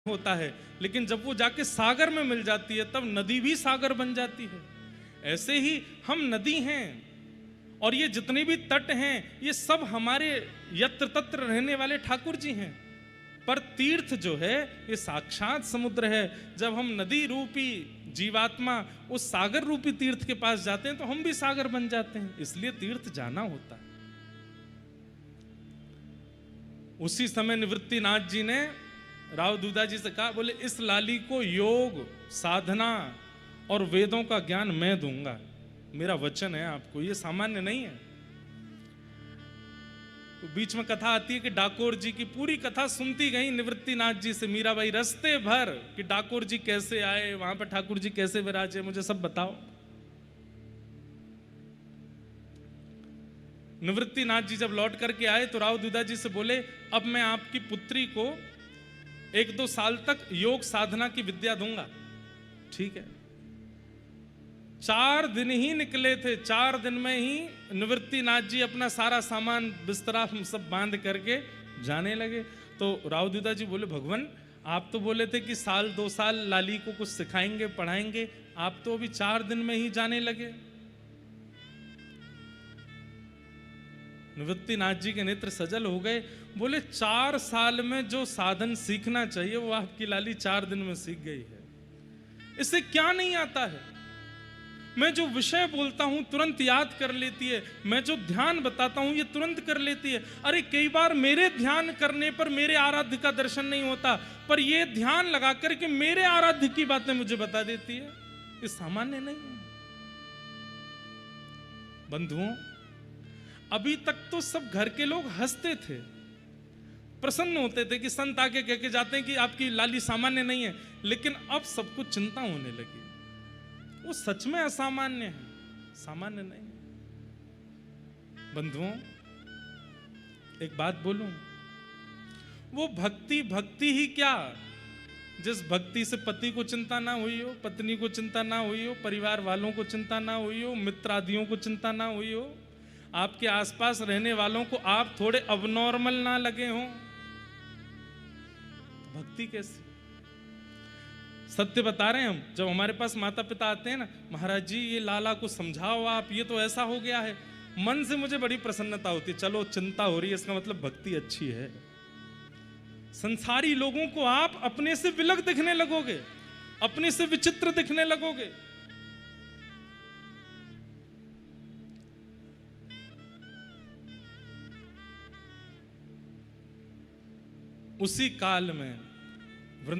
होता है, लेकिन जब वो जाके सागर में मिल जाती है तब नदी भी सागर बन जाती है। ऐसे ही हम नदी हैं और ये जितने भी तट हैं ये सब हमारे यत्र तत्र रहने वाले ठाकुर जी हैं। पर तीर्थ जो है ये साक्षात समुद्र है। जब हम नदी रूपी जीवात्मा उस सागर रूपी तीर्थ के पास जाते हैं तो हम भी सागर बन जाते हैं, इसलिए तीर्थ जाना होता है। उसी समय निवृत्तिनाथ जी ने राव दूधा जी से कहा, बोले इस लाली को योग साधना और वेदों का ज्ञान मैं दूंगा, मेरा वचन है आपको, ये सामान्य नहीं है। तो बीच में कथा आती है कि डाकोर जी की पूरी कथा सुनती गई निवृत्तिनाथ जी से मीराबाई रस्ते भर कि डाकोर जी कैसे आए, वहां पर ठाकुर जी कैसे विराजे, मुझे सब बताओ। निवृत्तिनाथ जी जब लौट करके आए तो राव दूधा जी से बोले, अब मैं आपकी पुत्री को 1-2 साल तक योग साधना की विद्या दूंगा। ठीक है। 4 दिन ही निकले थे, 4 दिन में ही निवृत्तिनाथ जी अपना सारा सामान बिस्तरा सब बांध करके जाने लगे। तो राव दूधा जी बोले, भगवान आप तो बोले थे कि 1-2 साल लाली को कुछ सिखाएंगे पढ़ाएंगे, आप तो अभी 4 दिन में ही जाने लगे। निवृत्तिनाथ जी के नेत्र सजल हो गए, बोले 4 साल में जो साधन सीखना चाहिए वो आपकी लाली 4 दिन में सीख गई है। इसे क्या नहीं आता है? मैं जो विषय बोलता हूं तुरंत याद कर लेती है, मैं जो ध्यान बताता हूं ये तुरंत कर लेती है। अरे कई बार मेरे ध्यान करने पर मेरे आराध्य का दर्शन नहीं होता, पर ये ध्यान लगा करके मेरे आराध्य की बातें मुझे बता देती है। ये सामान्य नहीं है बंधुओं। अभी तक तो सब घर के लोग हंसते थे, प्रसन्न होते थे कि संत आके कह के जाते हैं कि आपकी लाली सामान्य नहीं है, लेकिन अब सबको चिंता होने लगी। वो सच में असामान्य है, सामान्य नहीं। बंधुओं एक बात बोलूं, वो भक्ति भक्ति ही क्या, जिस भक्ति से पति को चिंता ना हुई हो, पत्नी को चिंता ना हुई हो, परिवार वालों को चिंता ना हुई हो, मित्र आदियों को चिंता ना हुई हो, आपके आसपास रहने वालों को आप थोड़े अबनॉर्मल ना लगे हों, भक्ति कैसी? सत्य बता रहे हैं हम। जब हमारे पास माता पिता आते हैं ना, महाराज जी ये लाला को समझाओ आप, ये तो ऐसा हो गया है, मन से मुझे बड़ी प्रसन्नता होती है। चलो चिंता हो रही है, इसका मतलब भक्ति अच्छी है। संसारी लोगों को आप अपने से विलग दिखने लगोगे, अपने से विचित्र दिखने लगोगे। उसी काल में